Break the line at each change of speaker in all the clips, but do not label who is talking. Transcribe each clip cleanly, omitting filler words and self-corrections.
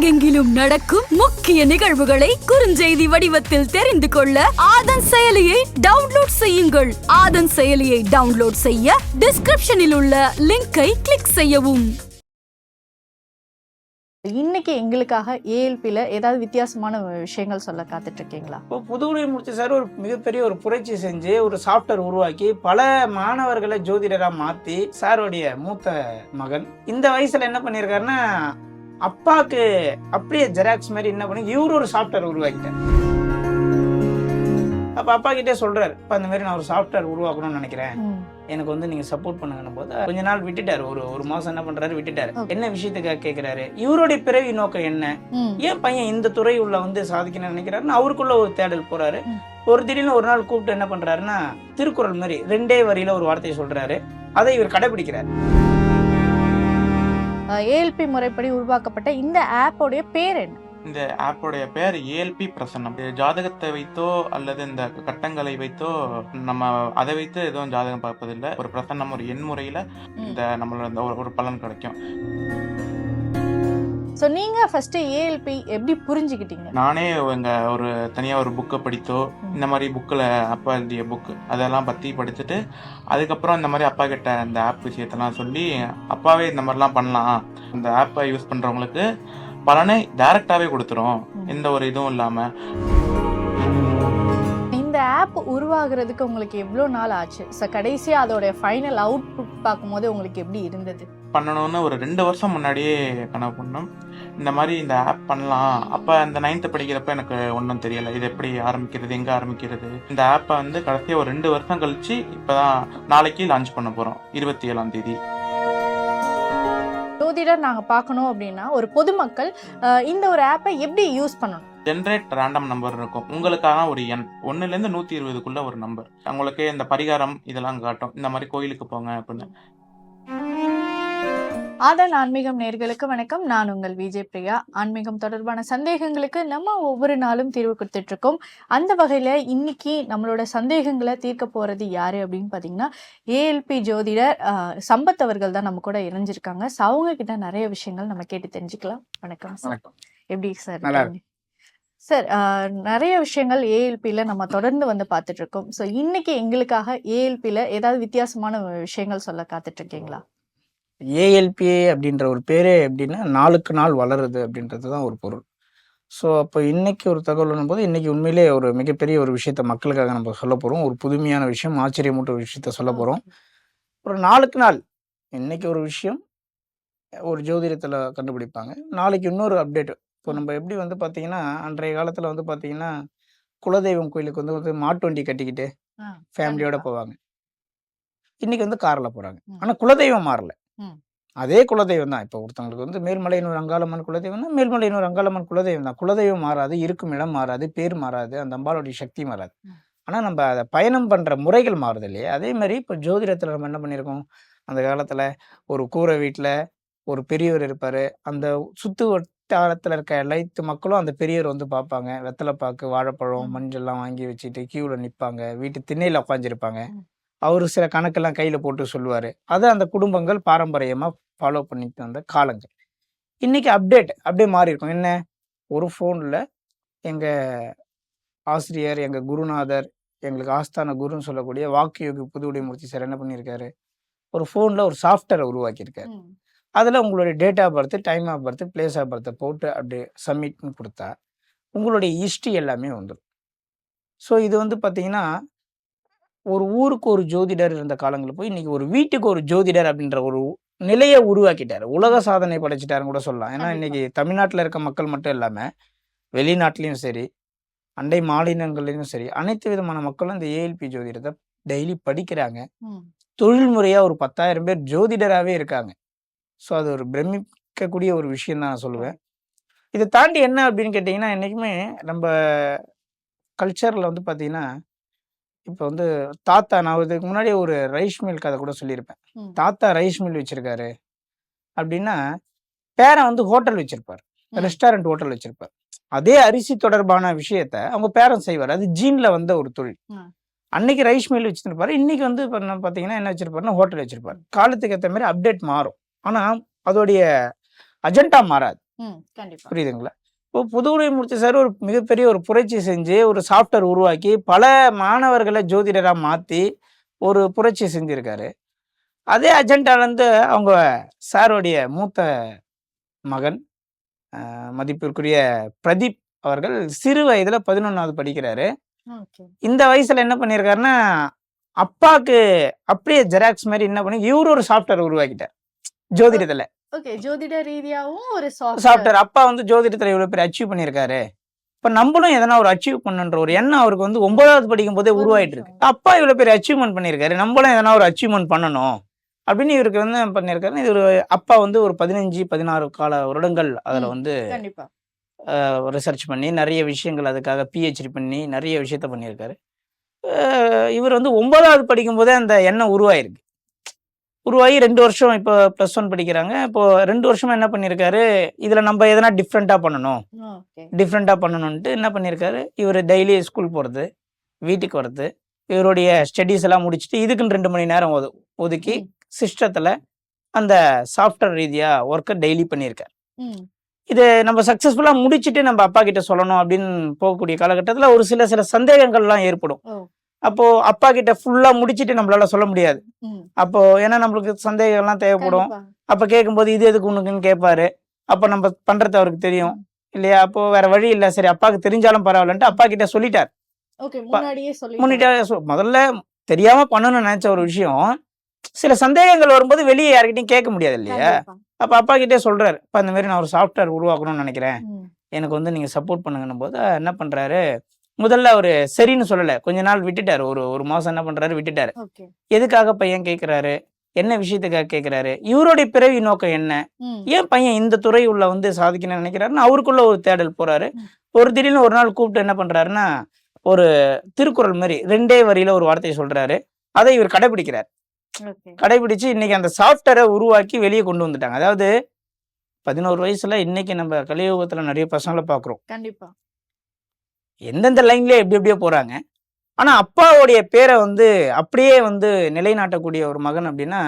உலகெங்கிலும் நடக்கும் முக்கிய நிகழ்வுகளை குறுஞ்செய்தி வடிவத்தில் தெரிந்து கொள்ள ஆதன் செயலியை டவுன்லோட் செய்யுங்கள். ஆதன் செயலியை டவுன்லோட் செய்ய டிஸ்கிரிப்ஷனில் உள்ள லிங்கை கிளிக் செய்யவும்.
இன்னைக்கு எங்களுக்காக ஏஎல்பியில் ஏதாவது வித்தியாசமான விஷயங்கள் சொல்ல காத்துட்டு இருக்கீங்களா?
இப்போ புதுவுடை முடிச்ச சார் ஒரு மிகப்பெரிய ஒரு புரட்சி செஞ்சு ஒரு சாஃப்ட்வேர் உருவாக்கி பல மாணவர்களை ஜோதிடராக மாற்றி சாருடைய மூத்த மகன் இந்த வயசுல என்ன பண்ணியிருக்காருன்னா அப்பாவுக்கு அப்படியே ஜெராக்ஸ் மாதிரி என்ன பண்ணி இவரு ஒரு சாஃப்ட்வேர் உருவாக்கிட்டார். அப்போ அப்பா கிட்டே சொல்றாரு, இப்போ அந்த மாதிரி நான் ஒரு சாஃப்ட்வேர் உருவாக்கணும்னு நினைக்கிறேன், எனக்கு வந்து நீங்க சப்போர்ட் பண்ணுங்கன்னு போது கொஞ்ச நாள் விட்டுட்டாரு. ஒரு மாசம் என்ன பண்றாரு, விட்டுட்டாரு. என்ன விஷயத்துக்காக கேட்கிறாரு, இவருடைய பிறவி நோக்கம் என்ன, ஏன் பையன் இந்த துறை உள்ள வந்து சாதிக்கணும்னு நினைக்கிறாருன்னு அவருக்குள்ள ஒரு தேடல் போறாரு. ஒரு திடீர்னு ஒரு நாள் கூப்பிட்டு என்ன பண்றாருன்னா திருக்குறள் மாதிரி 2 வரியில ஒரு வார்த்தையை சொல்றாரு. அதை இவர் கடைபிடிக்கிறார்.
ஏஎல்பி முறைப்படி உருவாக்கப்பட்ட இந்த ஆப்போடைய பேர் என்ன?
இந்த ஆப்போடைய பேர் ஏஎல்பி பிரசன்னம். ஜாதகத்தை வைத்தோ அல்லது இந்த கட்டங்களை வைத்தோ நம்ம அதை வைத்து எதுவும் ஜாதகம் பார்ப்பதில்லை. ஒரு பிரசன்னம், ஒரு எண் முறையில இந்த நம்மளோட ஒரு பலன் கிடைக்கும்.
ஸோ நீங்க ஃபர்ஸ்ட் ஏஎல்பி எப்படி புரிஞ்சுக்கிட்டீங்க?
நானே ஒரு தனியா ஒரு புக்கை படித்தோ, இந்த மாதிரி புக்கில் அப்பா எழுதிய புக் அதெல்லாம் பற்றி படிச்சுட்டு அதுக்கப்புறம் இந்த மாதிரி அப்பா கிட்ட இந்த ஆப் விஷயத்தெல்லாம் சொல்லி அப்பாவே இந்த மாதிரிலாம் பண்ணலாம், இந்த ஆப்பை யூஸ் பண்றவங்களுக்கு பலனை டைரக்டாவே கொடுத்துரும், எந்த ஒரு இதுவும் இல்லாம.
இந்த ஆப் உருவாகிறதுக்கு உங்களுக்கு எவ்வளோ நாள் ஆச்சு? கடைசியா அதோட ஃபைனல் அவுட்புட் பார்க்கும்போது உங்களுக்கு எப்படி இருந்தது?
பண்ணணும்னு ஒரு 2 வருஷம் முன்னாடியே கனவு பண்ணோம். இந்த மாதிரி இந்த ஆப் பண்ணலாம். அப்போ அந்த 9th படிக்கிறப்ப எனக்கு ஒன்றும் தெரியலை, இது எப்படி ஆரம்பிக்கிறது, எங்கே ஆரம்பிக்கிறது. இந்த ஆப்பை வந்து கடைசியாக ஒரு 2 வருஷம் கழிச்சு இப்போதான் நாளைக்கு லான்ச் பண்ண போகிறோம், 27ஆம் தேதி.
ஜோதிடர் நாங்க பார்க்கணும் அப்படின்னா ஒரு பொதுமக்கள் இந்த ஒரு ஆப்பை எப்படி யூஸ் பண்ணணும்?
ஜென்ரேட் ரேண்டம் நம்பர் இருக்கும், உங்களுக்கான ஒரு எண் 1லேருந்து 120க்குள்ள ஒரு நம்பர். உங்களுக்கு இந்த பரிகாரம் இதெல்லாம் காட்டும், இந்த மாதிரி கோயிலுக்கு போங்க அப்படின்னு.
ஆதன் ஆன்மீகம் நேயர்களுக்கு வணக்கம். நான் உங்கள் விஜய் பிரியா. ஆன்மீகம் தொடர்பான சந்தேகங்களுக்கு நம்ம ஒவ்வொரு நாளும் தீர்வு கொடுத்துட்டு இருக்கோம். அந்த வகையில இன்னைக்கு நம்மளோட சந்தேகங்களை தீர்க்க போறது யாரு அப்படின்னு பாத்தீங்கன்னா ஏஎல்பி ஜோதிடர் சம்பத் அவர்கள் தான் நம்ம கூட இணைஞ்சிருக்காங்க. அவங்க கிட்ட நிறைய விஷயங்கள் நம்ம கேட்டு தெரிஞ்சுக்கலாம். வணக்கம் சார். எப்படி சார்? சார், நிறைய விஷயங்கள் ஏஎல்பியில நம்ம தொடர்ந்து வந்து பார்த்துட்டு இருக்கோம். ஸோ இன்னைக்கு எங்களுக்காக ஏஎல்பியில ஏதாவது வித்தியாசமான விஷயங்கள் சொல்ல காத்துட்டு இருக்கீங்களா?
ஏஎல்பிஏ அப்படின்ற ஒரு பேரே எப்படின்னா நாளுக்கு நாள் வளருது அப்படின்றது தான் ஒரு பொருள். ஸோ அப்போ இன்னைக்கு ஒரு தகவல் போது இன்னைக்கு உண்மையிலே ஒரு மிகப்பெரிய ஒரு விஷயத்த மக்களுக்காக நம்ம சொல்ல போகிறோம். ஒரு புதுமையான விஷயம், ஆச்சரியமூட்ட ஒரு விஷயத்த சொல்ல போகிறோம். ஒரு நாளுக்கு நாள் இன்னைக்கு ஒரு விஷயம் ஒரு ஜோதிடத்தில் கண்டுபிடிப்பாங்க, நாளைக்கு இன்னொரு அப்டேட். இப்போ நம்ம எப்படி வந்து பார்த்தீங்கன்னா அன்றைய காலத்தில் வந்து பார்த்தீங்கன்னா குலதெய்வம் கோயிலுக்கு வந்து மாட்டு வண்டி கட்டிக்கிட்டு ஃபேமிலியோட போவாங்க. இன்னைக்கு வந்து காரில் போகிறாங்க. ஆனால் குலதெய்வம் மாறல, அதே குலதெய்வம் தான். இப்போ ஒருத்தவங்களுக்கு வந்து மேல்மலையனூர் அங்காளம்மன் குலதெய்வம்னா மேல்மலையனூர் அங்காளம்மன் குலதெய்வம் தான். குலதெய்வம் மாறாது, இருக்கும் இடம் மாறாது, பேர் மாறாது, அந்த அம்பாளுடைய சக்தி மாறாது. ஆனால் நம்ம அதை பயணம் பண்ணுற முறைகள் மாறுது இல்லையா? அதே மாதிரி இப்போ ஜோதிடத்தில் நம்ம என்ன பண்ணியிருக்கோம், அந்த காலத்தில் ஒரு கூரை வீட்டில் ஒரு பெரியவர் இருப்பார். அந்த சுற்று வட்டாரத்தில் இருக்க அனைத்து மக்களும் அந்த பெரியவர் வந்து பார்ப்பாங்க. வெத்தலைப்பாக்கு, வாழைப்பழம், மஞ்சள்லாம் வாங்கி வச்சுட்டு கியூவில் நிற்பாங்க. வீட்டு திண்ணையில் உட்காந்துருப்பாங்க. அவர் சில கணக்கெல்லாம் கையில் போட்டு சொல்லுவார். அதை அந்த குடும்பங்கள் பாரம்பரியமாக ஃபாலோ பண்ணிட்டு வந்த காலங்கள். இன்னைக்கு அப்டேட் அப்படியே மாறி இருக்கும். என்ன, ஒரு ஃபோனில் எங்கள் ஆசிரியர், எங்கள் குருநாதர், எங்களுக்கு ஆஸ்தான குருன்னு சொல்லக்கூடிய வாக்குயோகி புதுவுடை மூர்த்தி சார் என்ன பண்ணியிருக்காரு, ஒரு ஃபோனில் ஒரு சாஃப்ட்வேரை உருவாக்கியிருக்காரு. அதில் உங்களுடைய date of birth, time of birth, place of பர்த்தை போட்டு அப்படியே சப்மிட்னு கொடுத்தா உங்களுடைய ஹிஸ்ட்ரி எல்லாமே வந்துடும். ஸோ இது வந்து பார்த்தீங்கன்னா ஒரு ஊருக்கு ஒரு ஜோதிடர் இருந்த காலங்களில் போய் இன்னைக்கு ஒரு வீட்டுக்கு ஒரு ஜோதிடர் அப்படின்ற ஒரு நிலையை உருவாக்கிட்டாரு. உலக சாதனை படைச்சிட்டாருன்னு கூட சொல்லலாம். ஏன்னா இன்னைக்கு தமிழ்நாட்டில் இருக்க மக்கள் மட்டும் இல்லாமல் வெளிநாட்டிலையும் சரி, அண்டை மாநிலங்கள்லையும் சரி, அனைத்து விதமான மக்களும் இந்த ஏஎல்பி ஜோதிடத்தை டெய்லி படிக்கிறாங்க. தொழில் முறையாக ஒரு 10,000 பேர் ஜோதிடராகவே இருக்காங்க. ஸோ அது ஒரு பிரமிக்கக்கூடிய ஒரு விஷயம் தான் நான் சொல்லுவேன். இதை தாண்டி என்ன அப்படின்னு கேட்டிங்கன்னா, என்றைக்குமே நம்ம கல்ச்சரில் வந்து பார்த்தீங்கன்னா இப்போ வந்து தாத்தா, நான் இதுக்கு முன்னாடி ஒரு ரைஸ் மில் கதை கூட சொல்லியிருப்பேன். தாத்தா ரைஸ் மில் வச்சிருக்காரு அப்படின்னா பேரன் வந்து ஹோட்டல் வச்சிருப்பார், ரெஸ்டாரண்ட் ஹோட்டல் வச்சிருப்பார். அதே அரிசி தொடர்பான விஷயத்த அவங்க பேரன் செய்வார். அது ஜீன்ல வந்த ஒரு தொழில். அன்னைக்கு ரைஸ் மில் வச்சிருப்பாரு, இன்னைக்கு வந்து பார்த்தீங்கன்னா என்ன வச்சிருப்பாருன்னா ஹோட்டல் வச்சிருப்பாரு. காலத்துக்கு ஏற்ற மாதிரி அப்டேட் மாறும், ஆனால் அதோடைய அஜெண்டா மாறாது.
கண்டிப்பா.
புரியுதுங்களா? இப்போ புதுவுடைமூர்த்தி சார் ஒரு மிகப்பெரிய ஒரு புரட்சி செஞ்சு, ஒரு சாஃப்ட்வேர் உருவாக்கி, பல மாணவர்கள ஜோதிடரா மாத்தி, ஒரு புரட்சி செஞ்சிருக்காரு. அதே அஜெண்டாலருந்து அவங்க சாருடைய மூத்த மகன், மதிப்பிற்குரிய பிரதீப் அவர்கள் சிறு வயதுல 11வது படிக்கிறாரு.
ஓகே.
இந்த வயசுல என்ன பண்ணியிருக்காருன்னா, அப்பாக்கு அப்படியே ஜெராக்ஸ் மாரி என்ன பண்ணி, இவரு ஒரு சாஃப்ட்வேர் உருவாக்கிட்டார். ஜோதிடத்துல.
ஓகே. ஜோதிட ரீதியாவும் ஒரு சாஃப்ட்வேர்.
சாஃப்ட்வேர் அப்பா வந்து ஜோதிடத்துல இவ்வளவு பெரிய அச்சீவ் பண்ணியிருக்காரு. இப்ப நம்மளும் எதனா ஒரு அச்சீவ் பண்ணணுன்ற ஒரு எண்ணம் அவருக்கு வந்து 9வது படிக்கும் போதே
ஒரு
உருவாயிட்டு
நிமிஷம்.
இருக்கு. அப்பா இவ்வளவு பெரிய அச்சீவ்மெண்ட் பண்ணியிருக்காரு. நம்மளும் எதனா ஒரு அச்சீவ்மெண்ட் பண்ணணும். அப்படின்னு இவருக்கு வந்து பண்ணியிருக்காரு. இது ஒரு அப்பா வந்து ஒரு 15, 16 கால வருடங்கள் அதுல வந்து
கண்டிப்பா.
ரிசர்ச் பண்ணி நெறைய விஷயங்கள் அதுக்காக பிஹெச்டி பண்ணி நெறைய விஷயத்த பண்ணியிருக்காரு. இவர் வந்து 9வது படிக்கும்போதே அந்த எண்ணம் உருவாயிருக்கு. உருவாகி 2 வருஷம் இப்போ +1 படிக்கிறாங்க. இப்போ 2 வருஷமா என்ன பண்ணியிருக்காரு, இதுல நம்ம எதனா டிஃப்ரெண்ட்டா பண்ணணும்.
ஓகே.
டிஃப்ரெண்ட்டா பண்ணணுன்ட்டு என்ன பண்ணியிருக்காரு, இவரு டெய்லி ஸ்கூல் போறது, வீட்டுக்கு வர்றது, இவருடைய ஸ்டடீஸ் எல்லாம் முடிச்சுட்டு இதுக்குன்னு 2 மணி நேரம் ஒதுக்கி சிஸ்டத்துல அந்த சாஃப்ட்வேர் ரீதியா ஒர்க்க டெய்லி பண்ணியிருக்காரு. இது நம்ம சக்சஸ்ஃபுல்லா முடிச்சுட்டு நம்ம அப்பா கிட்ட சொல்லணும் அப்படின்னு போகக்கூடிய காலகட்டத்துல ஒரு சில சந்தேகங்கள்லாம் ஏற்படும். அப்போ அப்பா கிட்ட ஃபுல்லா முடிச்சுட்டு நம்மளால சொல்ல முடியாது. அப்போ ஏன்னா நம்மளுக்கு சந்தேகம்லாம் தேவைப்படும். அப்ப கேட்கும்போது இது எதுக்கு உனக்குன்னு கேட்பாரு. அப்ப நம்ம பண்றது அவருக்கு தெரியும் இல்லையா? அப்போ வேற வழி இல்ல. சரி அப்பாவுக்கு தெரிஞ்சாலும் பரவாயில்லன்ட்டு அப்பா கிட்ட சொல்லிட்டார்.
ஓகே. முன்னாடியே சொல்லி
முன்னிட்டே முதல்ல தெரியாம பண்ணணும்னு நினைச்ச ஒரு விஷயம் சில சந்தேகங்கள் வரும்போது வெளியே யார்கிட்டயும் கேட்க முடியாது இல்லையா? அப்ப அப்பா கிட்டே சொல்றாரு, அப்ப இந்த மாதிரி நான் ஒரு சாஃப்ட்வேர் உருவாக்கணும்னு நினைக்கிறேன், எனக்கு வந்து நீங்க சப்போர்ட் பண்ணுங்கன்னும் போது என்ன பண்றாரு, முதல்ல அவரு சரின்னு சொல்லல, கொஞ்ச நாள் விட்டுட்டாரு. ஒரு மாசம் என்ன பண்றாரு, விட்டுட்டாரு. எதுக்காக பையன் கேட்கிறாரு, என்ன விஷயத்துக்காக கேட்கிறாரு, இவருடைய பிறவி நோக்கம் என்ன, ஏன் பையன் இந்த துறை உள்ள வந்து சாதிக்கணும்னு நினைக்கிறாருன்னு அவருக்குள்ள ஒரு தேடல் போறாரு. ஒரு திடீர்னு ஒரு நாள் கூப்பிட்டு என்ன பண்றாருன்னா, ஒரு திருக்குறள் மாதிரி 2 வரியில ஒரு வார்த்தையை சொல்றாரு. அதை இவர் கடைபிடிக்கிறார். கடைபிடிச்சு இன்னைக்கு அந்த சாஃப்ட்வேரை உருவாக்கி வெளியே கொண்டு வந்துட்டாங்க. அதாவது 11 வயசுல இன்னைக்கு நம்ம கலியுகத்துல நிறைய பசங்களை பாக்குறோம்.
கண்டிப்பா.
எந்தெந்த லைன்லயே எப்படியோ போறாங்க. ஆனா அப்பாவுடைய பேரை வந்து அப்படியே வந்து நிலைநாட்டக்கூடிய ஒரு மகன் அப்படின்னா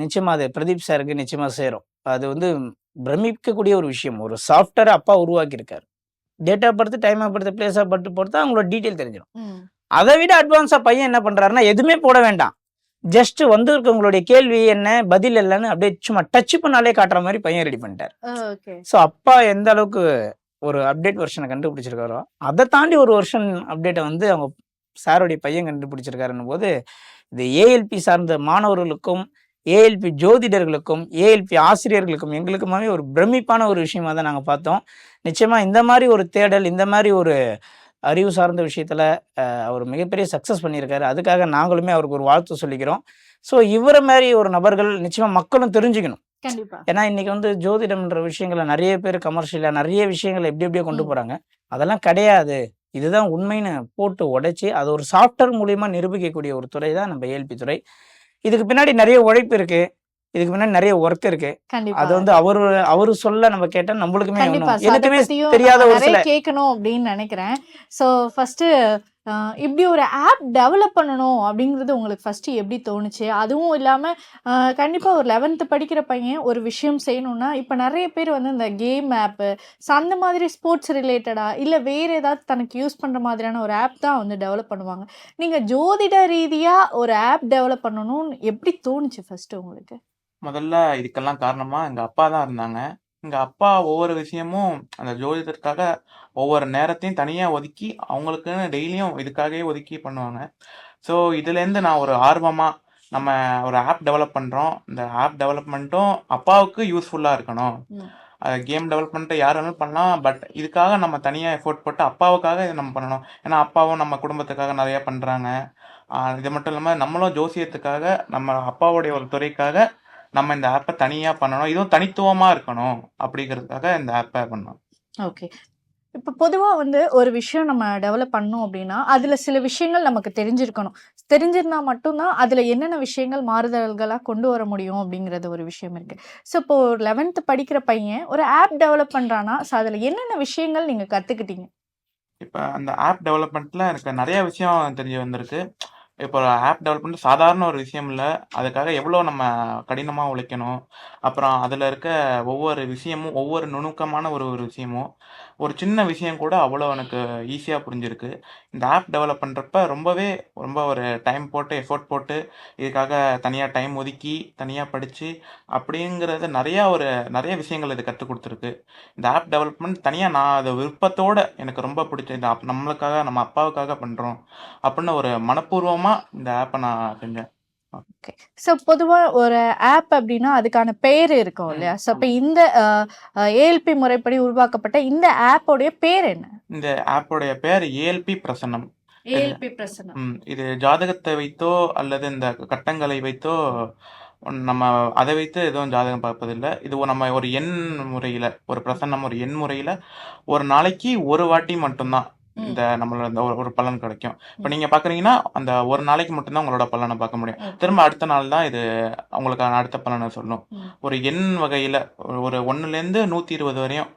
நிச்சயமா அது பிரதீப் சாருக்கு நிச்சயமா சேரும். அது வந்து பிரமிக்கக்கூடிய ஒரு விஷயம். ஒரு சாஃப்ட்வேரை அப்பா உருவாக்கி இருக்காரு. Date of birth, time of birth, place of birth பொறுத்தா அவங்களோட டீட்டெயில் தெரிஞ்சிடும். அதை விட அட்வான்ஸா பையன் என்ன பண்றாருன்னா எதுவுமே போட வேண்டாம். ஜஸ்ட் வந்திருக்கவங்களுடைய கேள்வி என்ன, பதில் இல்லைன்னு அப்படியே சும்மா டச் பண்ணாலே காட்டுற மாதிரி பையன் ரெடி பண்ணிட்டார். ஸோ அப்பா எந்த அளவுக்கு ஒரு அப்டேட் வெர்ஷனை கண்டுபிடிச்சிருக்காரோ அதை தாண்டி ஒரு வெர்ஷன் அப்டேட்டை வந்து அவங்க சாருடைய பையன் கண்டுபிடிச்சிருக்காருன்னும் போது இது ஏஎல்பி சார்ந்த மாணவர்களுக்கும் ஏஎல்பி ஜோதிடர்களுக்கும் ஏஎல்பி ஆசிரியர்களுக்கும் எங்களுக்குமாவே ஒரு பிரமிப்பான ஒரு விஷயமா தான் நாங்கள் பார்த்தோம். நிச்சயமா இந்த மாதிரி ஒரு தேடல், இந்த மாதிரி ஒரு அறிவு சார்ந்த விஷயத்துல அவர் மிகப்பெரிய சக்சஸ் பண்ணியிருக்காரு. அதுக்காக நாங்களுமே அவருக்கு ஒரு வாழ்த்து சொல்லிக்கிறோம். ஸோ இவரை மாதிரி ஒரு நபர்கள் நிச்சயமா மக்களும் தெரிஞ்சுக்கணும். ஏன்னா இன்னைக்கு வந்து ஜோதிடம்ன்ற விஷயங்களை நிறைய பேர் கமர்ஷியலா நிறைய விஷயங்களை எப்படியோ கொண்டு போறாங்க. அதெல்லாம் கிடையாது, இதுதான் உண்மைன்னு போட்டு உடைச்சு அதை ஒரு சாஃப்ட்வேர் மூலியமா நிரூபிக்கக்கூடிய ஒரு துறை தான் நம்ம ஏஎல்பி துறை. இதுக்கு பின்னாடி நிறைய உழைப்பு இருக்கு, இதுக்கு முன்னாடி நிறைய ஒர்க் இருக்கு. அது வந்து அவரு சொல்ல நம்ம கேட்டா நம்மளுக்குமே எனக்குமே தெரியாத ஒரு சில
கேட்கணும் அப்படின்னு நினைக்கிறேன். ஸோ ஃபர்ஸ்ட் இப்படி ஒரு ஆப் டெவலப் பண்ணணும் அப்படிங்கிறது உங்களுக்கு ஃபர்ஸ்ட் எப்படி தோணுச்சு? அதுவும் இல்லாம கண்டிப்பா ஒரு 11th படிக்கிற பையன் ஒரு விஷயம் செய்யணும்னா இப்போ நிறைய பேர் வந்து இந்த கேம் ஆப்பு அந்த மாதிரி ஸ்போர்ட்ஸ் ரிலேட்டடா இல்லை வேற ஏதாவது தனக்கு யூஸ் பண்ற மாதிரியான ஒரு ஆப் தான் வந்து டெவலப் பண்ணுவாங்க. நீங்க ஜோதிட ரீதியா ஒரு ஆப் டெவலப் பண்ணணும்னு எப்படி தோணுச்சு ஃபர்ஸ்ட் உங்களுக்கு?
முதல்ல இதுக்கெல்லாம் காரணமா எங்க அப்பா தான் இருந்தாங்க. எங்க அப்பா ஒவ்வொரு விஷயமும் அந்த ஜோதிடத்துக்காக ஒவ்வொரு நேரத்தையும் தனியா ஒதுக்கி அவங்களுக்குன்னு டெய்லியும் இதுக்காகவே ஒதுக்கி பண்ணுவாங்க. ஸோ இதுலேருந்து நான் ஒரு ஆர்வமா நம்ம ஒரு ஆப் டெவலப் பண்றோம். இந்த ஆப் டெவலப்மெண்ட்டும் அப்பாவுக்கு யூஸ்ஃபுல்லா இருக்கணும். கேம் டெவலப்மெண்ட்டை யார் வேணாலும் பண்ணலாம். பட் இதுக்காக நம்ம தனியா எஃபோர்ட் போட்டு அப்பாவுக்காக இதை நம்ம பண்ணணும். ஏன்னா அப்பாவும் நம்ம குடும்பத்துக்காக நிறைய பண்றாங்க. இது மட்டும் இல்லாம நம்மளும் ஜோசியத்துக்காக நம்ம அப்பாவுடைய ஒரு துறைக்காக நம்ம இந்த ஆப்பை தனியா பண்ணணும். இதுவும் தனித்துவமா இருக்கணும் அப்படிங்கிறதுக்காக இந்த ஆப்பை பண்ணோம்.
ஓகே. இப்போ பொதுவா வந்து ஒரு விஷயம் நம்ம டெவலப் பண்ணோம் அப்படின்னா அதுல சில விஷயங்கள் நமக்கு தெரிஞ்சிருக்கணும். தெரிஞ்சிருந்தா மட்டும்தான் அதுல என்னென்ன விஷயங்கள் மாறுதல்களா கொண்டு வர முடியும் அப்படிங்கிறது ஒரு விஷயம் இருக்கு. ஸோ இப்போ 11th படிக்கிற பையன் ஒரு ஆப் டெவலப் பண்றானா, ஸோ அதுல என்னென்ன விஷயங்கள் நீங்க கத்துக்கிட்டீங்க?
இப்போ அந்த ஆப் டெவலப்மெண்ட்ல எனக்கு நிறைய விஷயம் தெரிய வந்திருக்கு. இப்போ ஆப் டெவலப் பண்ணி சாதாரண ஒரு விஷயம் இல்லை. அதுக்காக எவ்வளோ நம்ம கடினமாக உழைக்கணும். அப்புறம் அதில் இருக்க ஒவ்வொரு விஷயமும் ஒவ்வொரு நுணுக்கமான ஒரு ஒரு விஷயமும் ஒரு சின்ன விஷயம் கூட அவ்வளோ எனக்கு ஈஸியாக புரிஞ்சிருக்கு. இந்த ஆப் டெவலப் பண்ணுறப்ப ரொம்ப ஒரு டைம் போட்டு எஃபோர்ட் போட்டு இதுக்காக தனியாக டைம் ஒதுக்கி தனியாக படித்து அப்படிங்கிறது நிறைய விஷயங்கள் இது கற்றுக் கொடுத்துருக்கு. இந்த ஆப் டெவலப்மெண்ட் தனியாக நான் அதை விருப்பத்தோட எனக்கு ரொம்ப பிடிச்ச இந்த ஆப் நம்மளுக்காக நம்ம அப்பாவுக்காக பண்ணுறோம் அப்படின்னு ஒரு மனப்பூர்வமாக இந்த ஆப்பை நான் செஞ்சேன்.
ஓகே. ஸோ பொதுவா ஒரு ஆப் அப்படின்னா அதுக்கான பெயர் இருக்கும் இல்லையா? ஸோ அப்ப இந்த ஏஎல்பி முறைப்படி உருவாக்கப்பட்ட இந்த ஆப்போடைய பேர் என்ன?
இந்த ஆப்போடைய பேர் ஏஎல்பி பிரசன்னம்.
ஏஎல்பி பிரசன்னம்.
இது ஜாதகத்தை வைத்தோ அல்லது இந்த கட்டங்களை வைத்தோ நம்ம அதை வைத்து எதுவும் ஜாதகம் பார்ப்பதில்லை. இது நம்ம ஒரு எண் முறையில் ஒரு பிரசன்னம் ஒரு எண் முறையில் ஒரு நாளைக்கு ஒரு வாட்டி மட்டும்தான் இந்த நம்மளோட இந்த ஒரு பலன் கிடைக்கும். இப்போ நீங்கள் பார்க்குறீங்கன்னா அந்த ஒரு நாளைக்கு மட்டும்தான் உங்களோட பலனை பார்க்க முடியும். திரும்ப அடுத்த நாள் தான் இது உங்களுக்கான அடுத்த பலனை சொல்லும். ஒரு எண் வகையில் ஒரு 1லேருந்து 120 வரையும்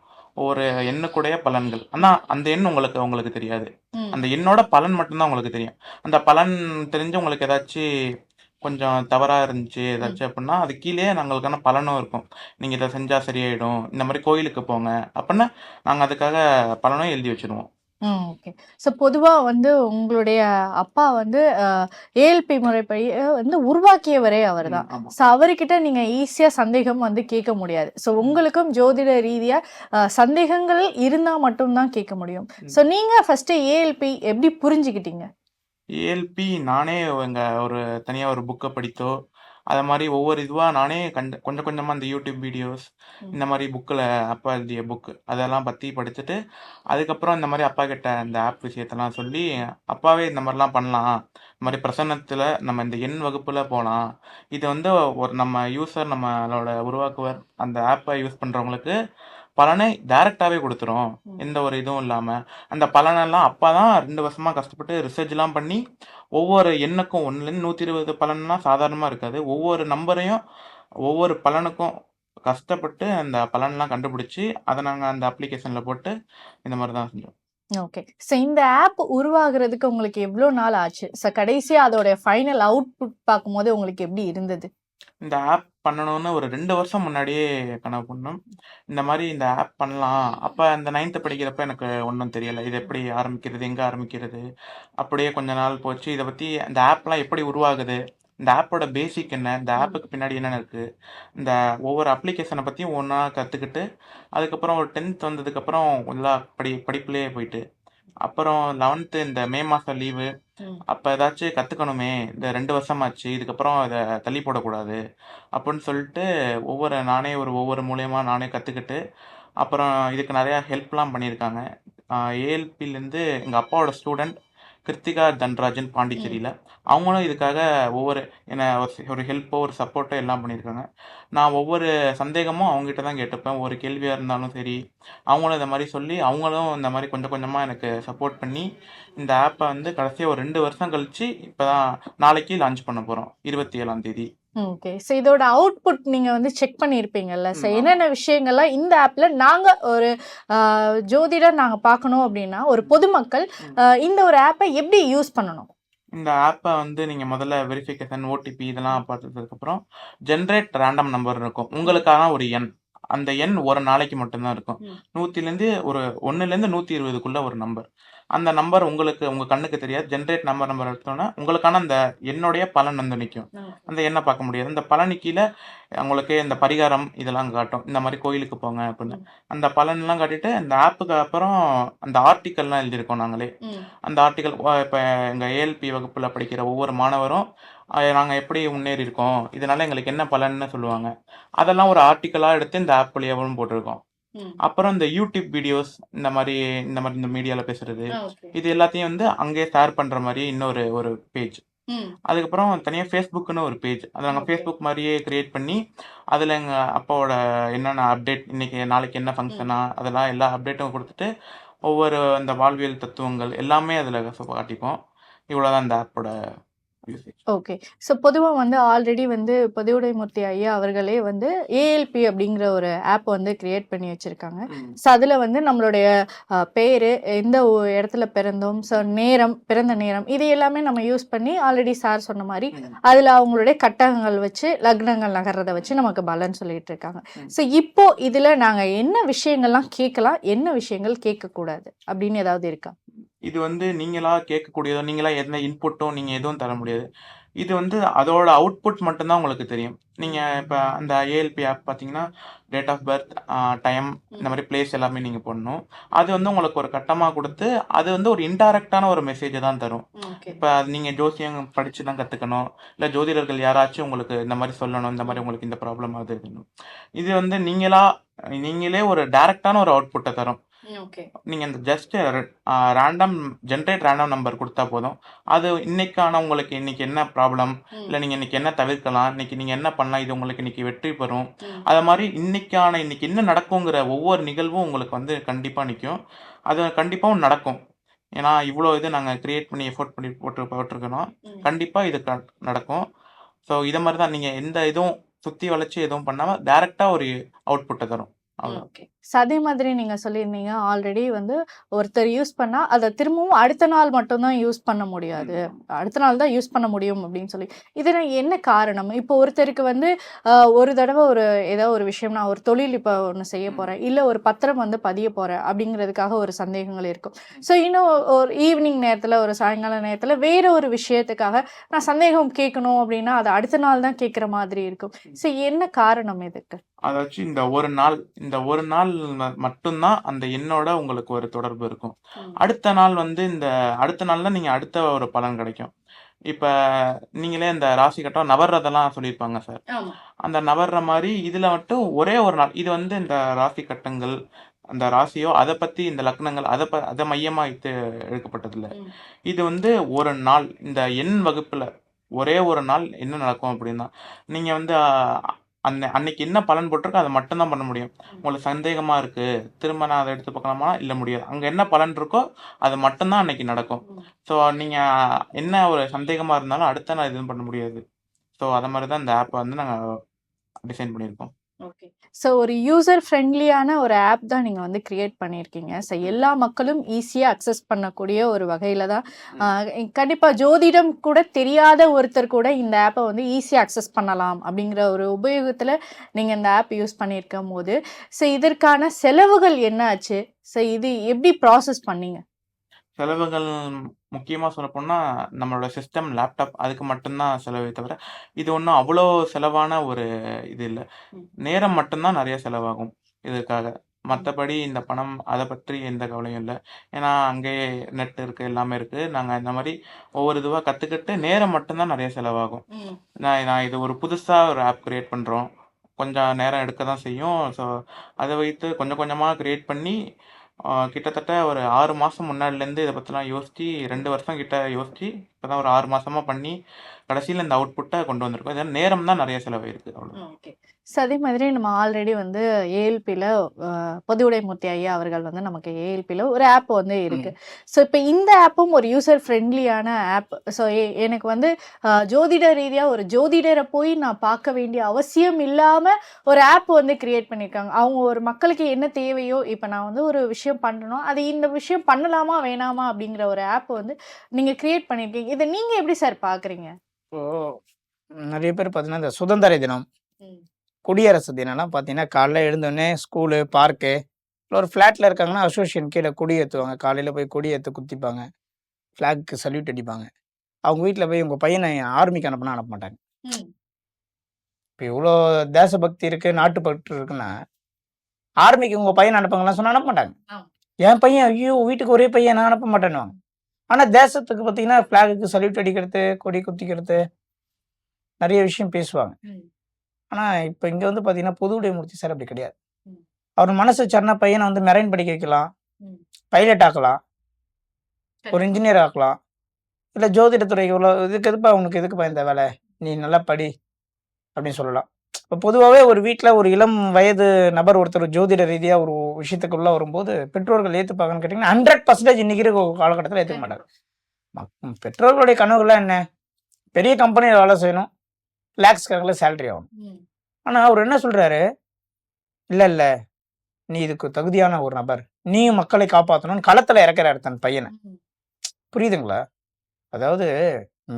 ஒரு எண்ணுக்குடைய பலன்கள். ஆனால் அந்த எண் உங்களுக்கு தெரியாது. அந்த எண்ணோட பலன் மட்டும்தான் உங்களுக்கு தெரியும். அந்த பலன் தெரிஞ்சு உங்களுக்கு ஏதாச்சும் கொஞ்சம் தவறாக இருந்துச்சு ஏதாச்சும் அப்படின்னா அது கீழே நாங்களுக்கான பலனும் இருக்கும். நீங்கள் இதை செஞ்சால் சரியாயிடும், இந்த மாதிரி கோயிலுக்கு போங்க அப்படின்னா நாங்கள் அதுக்காக பலனும் எழுதி வச்சுருவோம்.
ஓகே. ஸோ பொதுவா வந்து உங்களுடைய அப்பா வந்து ஏஎல்பி முறைப்படி வந்து உருவாக்கியவரே அவர்தான்.
ஆமாம்.
ஸோ அவர்கிட்ட நீங்க ஈஸியா சந்தேகம் வந்து கேட்க முடியாது. ஸோ உங்களுக்கும் ஜோதிட ரீதியா சந்தேகங்கள் இருந்தா மட்டும்தான் கேட்க முடியும். ஸோ நீங்க ஃபர்ஸ்ட் ஏஎல்பி எப்படி புரிஞ்சுக்கிட்டீங்க?
ஏஎல்பி நானே ஒரு தனியாக ஒரு புக்கை படித்தோ அதை மாதிரி ஒவ்வொரு இதுவாக நானே கொஞ்சம் கொஞ்சமாக இந்த யூடியூப் வீடியோஸ் இந்த மாதிரி புக்கில் அப்பா எழுதிய புக்கு அதெல்லாம் பற்றி படிச்சுட்டு அதுக்கப்புறம் இந்த மாதிரி அப்பா கிட்ட இந்த ஆப் விஷயத்தெல்லாம் சொல்லி அப்பாவே இந்த மாதிரிலாம் பண்ணலாம், இந்த மாதிரி பிரசன்னத்தில் நம்ம இந்த எண் வகுப்பில் போகலாம், இது வந்து ஒரு நம்ம யூசர் நம்மளோட உருவாக்குவர் அந்த ஆப்பை யூஸ் பண்ணுறவங்களுக்கு பலனை டைரெக்டாகவே கொடுத்துரும், எந்த ஒரு இதுவும் இல்லாமல். அந்த பலனெல்லாம் அப்பா தான் 2 வருஷமாக கஷ்டப்பட்டு ரிசர்ச்லாம் பண்ணி ஒவ்வொரு எண்ணுக்கும் 1லேருந்து 120 பலன்லாம் சாதாரணமாக இருக்காது. ஒவ்வொரு நம்பரையும் ஒவ்வொரு பலனுக்கும் கஷ்டப்பட்டு அந்த பலன்லாம் கண்டுபிடிச்சி அதை நாங்கள் அந்த அப்ளிகேஷனில் போட்டு இந்த மாதிரி தான் செஞ்சோம்.
ஓகே. ஸோ இந்த ஆப் உருவாகிறதுக்கு உங்களுக்கு எவ்வளோ நாள் ஆச்சு? ஸோ கடைசியாக அதோடைய ஃபைனல் அவுட்புட் பார்க்கும்போது உங்களுக்கு எப்படி இருந்தது?
இந்த ஆப் பண்ணணும்னு ஒரு 2 வருஷம் முன்னாடியே கனவு பண்ணோம். இந்த மாதிரி இந்த ஆப் பண்ணலாம். அப்போ அந்த 9th படிக்கிறப்ப எனக்கு ஒன்றும் தெரியலை, இது எப்படி ஆரம்பிக்கிறது, எங்கே ஆரம்பிக்கிறது. அப்படியே கொஞ்ச நாள் போச்சு. இதை பற்றி இந்த ஆப்லாம் எப்படி உருவாகுது, இந்த ஆப்போட பேசிக் என்ன, இந்த ஆப்புக்கு பின்னாடி என்னென்ன இருக்குது, இந்த ஒவ்வொரு அப்ளிகேஷனை பற்றியும் ஒன்றா கற்றுக்கிட்டு அதுக்கப்புறம் ஒரு 10th வந்ததுக்கப்புறம் எல்லா படிப்புலேயே போயிட்டு அப்புறம் 11th இந்த மே மாதம் லீவு அப்போ ஏதாச்சும் கற்றுக்கணுமே, இந்த 2 வருஷமாச்சு இதுக்கப்புறம் இதை தள்ளி போடக்கூடாது அப்படின்னு சொல்லிட்டு ஒவ்வொரு மூலியமாக நானே கற்றுக்கிட்டு அப்புறம் இதுக்கு நிறையா ஹெல்ப்லாம் பண்ணியிருக்காங்க. ஏஎல்பிலேருந்து எங்கள் அப்பாவோட ஸ்டூடெண்ட் கிருத்திகா தன்ராஜன் பாண்டிச்சேரியில் அவங்களும் இதுக்காக என்ன ஒரு ஹெல்ப்போ ஒரு சப்போர்ட்டோ எல்லாம் பண்ணியிருக்காங்க. நான் ஒவ்வொரு சந்தேகமும் அவங்ககிட்ட தான் கேட்டுப்பேன். ஒவ்வொரு கேள்வியாக இருந்தாலும் சரி அவங்களும் இந்த மாதிரி சொல்லி அவங்களும் இந்த மாதிரி கொஞ்சம் கொஞ்சமாக எனக்கு சப்போர்ட் பண்ணி இந்த ஆப்பை வந்து கடைசியாக ஒரு 2 வருஷம் கழித்து இப்போ தான் நாளைக்கு லான்ச் பண்ண போகிறோம் 27ஆம் தேதி.
ஓகே. ஸோ இதோட அவுட்புட் நீங்கள் வந்து செக் பண்ணியிருப்பீங்கல்ல. ஸோ என்னென்ன விஷயங்கள்லாம் இந்த ஆப்பில் நாங்கள் ஒரு ஜோதிடர் நாங்கள் பார்க்கணும் அப்படின்னா ஒரு பொதுமக்கள் இந்த ஒரு ஆப்பை எப்படி யூஸ் பண்ணணும்?
இந்த ஆப்பை வந்து நீங்கள் முதல்ல வெரிஃபிகேஷன் ஓடிபி இதெல்லாம் பார்த்ததுக்கப்புறம் ஜென்ரேட் ரேண்டம் நம்பர் இருக்கும் உங்களுக்கான ஒரு எண். அந்த எண் ஒரு நாளைக்கு மட்டும்தான் இருக்கும். 1லேருந்து 120க்குள்ள ஒரு நம்பர். அந்த நம்பர் உங்கள் கண்ணுக்கு தெரியாது. ஜென்ரேட் நம்பர் எடுத்தோன்னா உங்களுக்கான அந்த எண்ணுடைய பலன் வந்து நிற்கும். அந்த எண்ணை பார்க்க முடியாது. அந்த பலனு கீழே உங்களுக்கு இந்த பரிகாரம் இதெல்லாம் காட்டும், இந்த மாதிரி கோயிலுக்கு போங்க அப்படின்னு. அந்த பலன்லாம் காட்டிட்டு இந்த ஆப்புக்கு அப்புறம் அந்த ஆர்டிக்கல்லாம் எழுதியிருக்கோம் நாங்களே. அந்த ஆர்டிக்கல் இப்போ எங்கள் ஏஎல்பி வகுப்பில் படிக்கிற ஒவ்வொரு மாணவரும் நாங்கள் எப்படி முன்னேறி இருக்கோம், இதனால எங்களுக்கு என்ன பலன்னு சொல்லுவாங்க, அதெல்லாம் ஒரு ஆர்டிக்கலாக எடுத்து இந்த ஆப் வழியாகவும் போட்டிருக்கோம். அப்புறம் இந்த யூடியூப் வீடியோஸ் இந்த மாதிரி இந்த மீடியாவில் பேசுறது இது எல்லாத்தையும் வந்து அங்கேயே ஷேர் பண்ணுற மாதிரி ஒரு பேஜ். அதுக்கப்புறம் தனியாக ஃபேஸ்புக்குன்னு ஒரு பேஜ், அதை நாங்கள் ஃபேஸ்புக் மாதிரியே க்ரியேட் பண்ணி அதில் எங்கள் அப்பாவோட என்னென்ன அப்டேட் நாளைக்கு என்ன ஃபங்க்ஷனா அதெல்லாம் எல்லா அப்டேட்டும் கொடுத்துட்டு ஒவ்வொரு அந்த வாழ்வியல் தத்துவங்கள் எல்லாமே அதில் காட்டிப்போம். இவ்வளோதான் இந்த ஆப்போட யூசேஜ்.
ஓகே. ஸோ பொதுவா வந்து ஆல்ரெடி வந்து பொதியுடைமூர்த்தி ஐயா அவர்களே வந்து ஏஎல்பி அப்படிங்கிற ஒரு ஆப் வந்து கிரியேட் பண்ணி வச்சிருக்காங்க. ஸோ அதில வந்து நம்மளுடைய பேரு, எந்த இடத்துல பிறந்தோம், ஸோ நேரம், பிறந்த நேரம் இது எல்லாமே நம்ம யூஸ் பண்ணி ஆல்ரெடி சார் சொன்ன மாரி அதில அவங்களுடைய கட்டங்கள் வச்சு லக்னங்கள் நகர்றத வச்சு நமக்கு பலன் சொல்லிட்டு இருக்காங்க. ஸோ இப்போ இதில நாங்க என்ன விஷயங்கள்லாம் கேட்கலாம், என்ன விஷயங்கள் கேட்கக்கூடாது அப்படின்னு ஏதாவது இருக்கா?
இது வந்து நீங்களா கேட்கக்கூடியதோ, நீங்களா எந்த இன்புட்டும் நீங்க எதுவும் தர முடியாது. இது வந்து அதோட அவுட்புட் மட்டும் தான் உங்களுக்கு தெரியும். நீங்க இப்ப அந்த ஏஎல்பி ஆப் பார்த்தீங்கன்னா, டேட் ஆஃப் பர்த், டைம், இந்த மாரி பிளேஸ் எல்லாமே நீங்க போடணும். அது வந்து உங்களுக்கு ஒரு கட்டமா குடுத்து, அது வந்து ஒரு இன்டைரக்ட்டான ஒரு மெசேஜ தான் தரும்.
ஓகே.
இப்ப நீங்க ஜோசியம் படிச்சு தான் கத்துக்கணும். இல்ல ஜோதிடர்கள் யாராச்சும் உங்களுக்கு இந்த மாரி சொல்லணும். இந்த மாரி உங்களுக்கு இந்த ப்ராப்ளம் ஆகுது அப்படின்னு. இது வந்து நீங்களே ஒரு டைரக்ட்டான ஒரு அவுட்புட்ட தரும்.
ஓகே.
நீங்க இந்த ஜஸ்ட் ரேண்டம் ரேண்டம் நம்பர் குடுத்தா போதும். அது இன்னைக்கான உங்களுக்கு இன்னைக்கு என்ன ப்ராப்ளம், இல்ல நீங்க இன்னைக்கு என்ன தவிர்க்கலாம், இன்னைக்கு நீங்க என்ன பண்ணலாம், இது உங்களுக்கு இன்னைக்கு வெற்றி பெறும். அத மாரி இன்னைக்கு என்ன நடக்குங்கிற ஒவ்வொரு நிகழ்வும் உங்களுக்கு வந்து கண்டிப்பா நிக்கும். அது கண்டிப்பாவும் நடக்கும். ஏன்னா, இவ்ளோ இது நாங்க கிரியேட் பண்ணி எஃபோர்ட் பண்ணி போட்டுருக்கோம். கண்டிப்பா இது நடக்கும். ஸோ இத மாரி தான் நீங்க எந்த இதுவும் சுத்தி வளைச்சு எதுவும் பண்ணாம டைரக்ட்டா ஒரு அவுட்புட்ட தரும். அவ்வளோதான்.
ஓகே. ஸோ அதே மாதிரி நீங்க சொல்லியிருந்தீங்க, ஆல்ரெடி வந்து ஒருத்தர் யூஸ் பண்ணா, அத திரும்பவும் அடுத்த நாள் மட்டும் தான் யூஸ் பண்ண முடியாது. அடுத்த நாள் தான் யூஸ் பண்ண முடியும் அப்படின்னு சொல்லி. இதுல என்ன காரணம்? இப்போ ஒருத்தருக்கு வந்து ஒரு தடவ ஏதோ ஒரு விஷயம் நான் ஒரு தொழில் இப்ப ஒண்ணு செய்ய போறேன். இல்ல ஒரு பத்திரம் வந்து பதிய போறேன் அப்படிங்கிறதுக்காக ஒரு சந்தேகங்கள் இருக்கும். ஸோ இன்னும் ஒரு ஈவினிங் நேரத்துல, ஒரு சாயங்கால நேரத்துல வேற ஒரு விஷயத்துக்காக நான் சந்தேகம் கேட்கணும் அப்படின்னா, அது அடுத்த நாள் தான் கேட்கிற மாதிரி இருக்கும். ஸோ என்ன காரணம் இதுக்கு?
அதாச்சும் இந்த ஒரு நாள் மட்டும் தான் அந்த எண்ணோட உங்களுக்கு ஒரு தொடர்பு இருக்கும். அடுத்த நாள் வந்து அடுத்த நாள்ல நீங்க அடுத்த ஒரு பலன் கிடைக்கும். இப்ப நீங்களே இந்த ராசி கட்டம் நவர்றதெல்லாம் சொல்லியிருப்பாங்க சார். அந்த நவர்ற மாரி இதுல மட்டும் ஒரே ஒரு நாள். இது வந்து இந்த ராசி கட்டங்கள், அந்த ராசியோ அத பத்தி இந்த லக்னங்கள் அத மையமா வைத்து எடுக்கப்பட்டதில்ல. இது வந்து ஒரு நாள் இந்த எண் வகுப்புல ஒரே ஒரு நாள் என்ன நடக்கும் அப்படின்னா, நீங்க வந்து அன்னைக்கு என்ன பலன் போட்டிருக்கோ அத மட்டும் தான் பண்ண முடியும். உங்களுக்கு சந்தேகமா இருக்கு, திரும்ப நான் அத எடுத்து பார்க்கலாமா? இல்ல முடியாது. அங்க என்ன பலன் இருக்கோ அது மட்டும் தான் அன்னைக்கு நடக்கும். ஸோ நீங்க என்ன ஒரு சந்தேகமா இருந்தாலும் அடுத்த நாள் எதுவும் பண்ண முடியாது. ஸோ அத மாரி தான் இந்த ஆப்ப வந்து நாங்க டிசைன் பண்ணியிருக்கோம்.
ஓகே. ஸோ ஒரு யூசர் ஃப்ரெண்ட்லியான ஒரு ஆப் தான் நீங்க வந்து கிரியேட் பண்ணியிருக்கீங்க. ஸோ எல்லா மக்களும் ஈஸியா அக்சஸ் பண்ணக்கூடிய ஒரு வகையில தான் கண்டிப்பா ஜோதிடம் கூட தெரியாத ஒருத்தர் கூட இந்த ஆப்பை வந்து ஈஸியா அக்சஸ் பண்ணலாம் அப்படிங்கிற ஒரு உபயோகத்துல நீங்க இந்த ஆப் யூஸ் பண்ணியிருக்கும் போது, ஸோ இதற்கான செலவுகள் என்ன ஆச்சு? ஸோ இது எப்படி ப்ராசஸ் பண்ணீங்க?
செலவுகள் முக்கியமா சொல்லப்போனா, நம்மளோட சிஸ்டம், லேப்டாப் அதுக்கு மட்டும் தான் செலவே தவிர, இது ஒண்ணும் அவ்வளோ செலவான ஒரு இது இல்ல. நேரம் மட்டும் தான் நெறைய செலவாகும் இதுக்காக. மத்தபடி இந்த பணம் அத பற்றி எந்த கவலையும் இல்ல. ஏன்னா, அங்கேயே நெட் இருக்கு, எல்லாமே இருக்கு. நாங்க இந்த மாரி ஒவ்வொரு இதுவா கத்துக்கிட்டு நேரம் மட்டும் தான் நெறைய செலவாகும். நான் இது ஒரு புதுசா ஒரு ஆப் கிரியேட் பண்றோம். கொஞ்சம் நேரம் எடுக்க தான் செய்யும். ஸோ, அத வைத்து கொஞ்சம் கொஞ்சமா கிரியேட் பண்ணி கிட்டத்தட்ட ஒரு 6 மாசம் முன்னாடிலேருந்து இத பத்திலாம் யோசிச்சு 2 வருஷம் கிட்ட யோசிச்சு, இப்பதான் ஒரு 6 மாசமா பண்ணி, கடைசியில இந்த அவுட்புட்ட கொண்டு வந்திருக்கோம். இதனால நேரம் தான் நெறைய செலவாயிருக்கு. அவ்வளோதான்.
ஓகே. ஸோ அதே மாதிரி நம்ம ஆல்ரெடி வந்து ஏஎல்பியில் பொதியுடைமூர்த்தி ஐயா அவர்கள் வந்து நமக்கு ஏஎல்பியில் ஒரு ஆப் வந்து இருக்கு. ஸோ இப்போ இந்த ஆப்பும் ஒரு யூசர் ஃப்ரெண்ட்லியான ஆப். ஸோ எனக்கு வந்து ஜோதிட ரீதியாக ஒரு ஜோதிடரை போய் நான் பார்க்க வேண்டிய அவசியம் இல்லாமல் ஒரு ஆப் வந்து கிரியேட் பண்ணியிருக்காங்க. அவங்க ஒரு மக்களுக்கு என்ன தேவையோ, இப்போ நான் வந்து ஒரு விஷயம் பண்ணணும், அது இந்த விஷயம் பண்ணலாமா வேணாமா அப்படிங்கிற ஒரு ஆப் வந்து நீங்கள் கிரியேட் பண்ணியிருக்கீங்க. இதை நீங்கள் எப்படி சார் பார்க்குறீங்க?
இப்போ நெறைய பேர் பார்த்தீங்கன்னா, இந்த சுதந்திர தினம், குடியரசு தினம்லாம் பார்த்தீங்கன்னா, காலைல எழுந்தோனே ஸ்கூலு, பார்க்கு, இல்ல ஒரு ஃப்ளாட்ல இருக்காங்கன்னா, அசோசியேஷன் கீழ கொடி ஏத்துவாங்க. காலையில போய் கொடி ஏத்த குத்திப்பாங்க. ஃப்ளாக்க்கு சல்யூட் அடிப்பாங்க. அவங்க வீட்ல போய் உங்க பையன ஆர்மிக்கு அனுப்புனா அனுப்ப மாட்டாங்க. இப்ப இவ்ளோ தேசபக்தி இருக்கு, நாட்டுப்பற்று இருக்குன்னா, ஆர்மிக்கு உங்க பையன அனுப்புங்கலாம் சொன்னா அனுப்ப மாட்டாங்க. என் பையன் ஐயோ! வீட்டுக்கு ஒரே பையன் நான் அனுப்ப மாட்டேன்னுவாங்க. ஆனா தேசத்துக்கு பார்த்தீங்கன்னா, ஃப்ளாகுக்கு சல்யூட் அடிக்கிறது, கொடி குத்திக்கிறது, நெறைய விஷயம் பேசுவாங்க. ஆனா இப்ப இங்க வந்து பார்த்தீங்கன்னா, பொதுவுடைமூர்த்தி சார் அப்படி கிடையாது. அவர் மனசு வச்சாருன்னா பையன வந்து மெரைன் படிக்க வைக்கலாம், பைலட் ஆக்கலாம், ஒரு இன்ஜினியர் ஆக்கலாம். இல்ல ஜோதிடத்துறை இவ்வளோ இதுக்கு எதுப்பா உனக்கு எதுக்குப்பா இந்த வேலை? நீ நல்லா படி அப்படின்னு சொல்லலாம். இப்ப பொதுவாவே ஒரு வீட்ல ஒரு இளம் வயது நபர் ஒருத்தர் ஜோதிட ரீதியா ஒரு விஷயத்துக்குள்ள வரும்போது, பெற்றோர்கள் ஏத்துப்பாங்கன்னு கேட்டீங்கன்னா, 100% இன்னைக்கு இருக்க காலகட்டத்தில ஏத்துக்க மாட்டாங்க. பெற்றோர்களுடைய கனவுகள்லாம் என்ன? பெரிய கம்பெனியில் வேலை செய்யணும், லேக்ஸ் கணக்கில் சேலரி ஆகணும். ஆனால் அவர் என்ன சொல்றாரு, இல்லை இல்லை நீ இதுக்கு தகுதியான ஒரு நபர், நீயும் மக்களை காப்பாற்றணும்னு களத்தில் இறக்குறாரு தன் பையனை. புரியுதுங்களா? அதாவது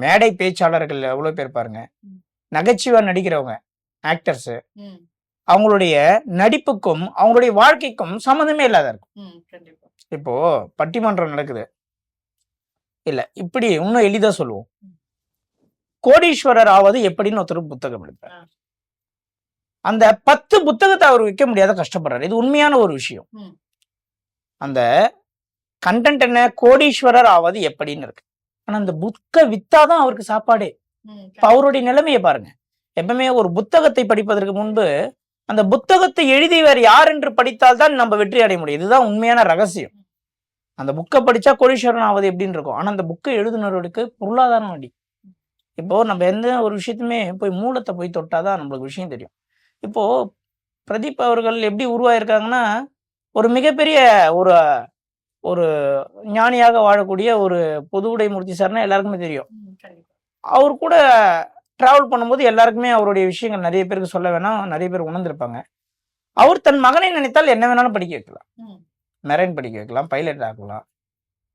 மேடை பேச்சாளர்கள் எவ்வளோ பேர் பாருங்க, நகைச்சுவா நடிக்கிறவங்க ஆக்டர்ஸு, அவங்களுடைய நடிப்புக்கும் அவங்களுடைய வாழ்க்கைக்கும் சம்மந்தமே இல்லாத இருக்கும். இப்போ பட்டிமன்றம் நடக்குது, இல்ல இப்படி இன்னும் எளிதா சொல்லுவோம், கோடீஸ்வரர் ஆவது எப்படின்னு ஒருத்தர் புத்தகம் எடுப்பார். அந்த 10 புத்தகத்தை அவர் விற்க முடியாத கஷ்டப்படுறாரு. இது உண்மையான ஒரு விஷயம். அந்த கண்டென்ட் என்ன, கோடீஸ்வரர் ஆவது எப்படின்னு இருக்கு. ஆனா அந்த புக்க வித்தாதான் அவருக்கு சாப்பாடே. இப்ப அவருடைய நிலைமையை பாருங்க. எப்பவுமே ஒரு புத்தகத்தை படிப்பதற்கு முன்பு அந்த புத்தகத்தை எழுதியவர் யார் என்று படித்தால்தான் நம்ம வெற்றி அடைய முடியும். இதுதான் உண்மையான ரகசியம். அந்த புக்கை படிச்சா கோடீஸ்வரன் ஆவது எப்படின்னு இருக்கும். ஆனா அந்த புக்கை எழுதுனவர்களுக்கு பொருளாதாரம் அடி. இப்போ நம்ம எந்த ஒரு விஷயத்துமே போய் மூலத்தை போய் தொட்டாதான் நம்மளுக்கு விஷயம் தெரியும். இப்போ பிரதீப் அவர்கள் எப்படி உருவாயிருக்காங்கன்னா, ஒரு மிகப்பெரிய ஒரு ஒரு ஞானியாக வாழக்கூடிய ஒரு பொதுவுடை மூர்த்தி சார்னா எல்லாருக்குமே தெரியும். அவர் கூட டிராவல் பண்ணும்போது எல்லாருக்குமே அவருடைய விஷயங்கள் நிறைய பேருக்கு சொல்ல வேணாம், நிறைய பேர் உணர்ந்திருப்பாங்க. அவர் தன் மகனை நினைத்தால் என்ன வேணாலும் படிக்க வைக்கலாம். மெரைன் படிக்க வைக்கலாம், பைலட் ஆக்கலாம்,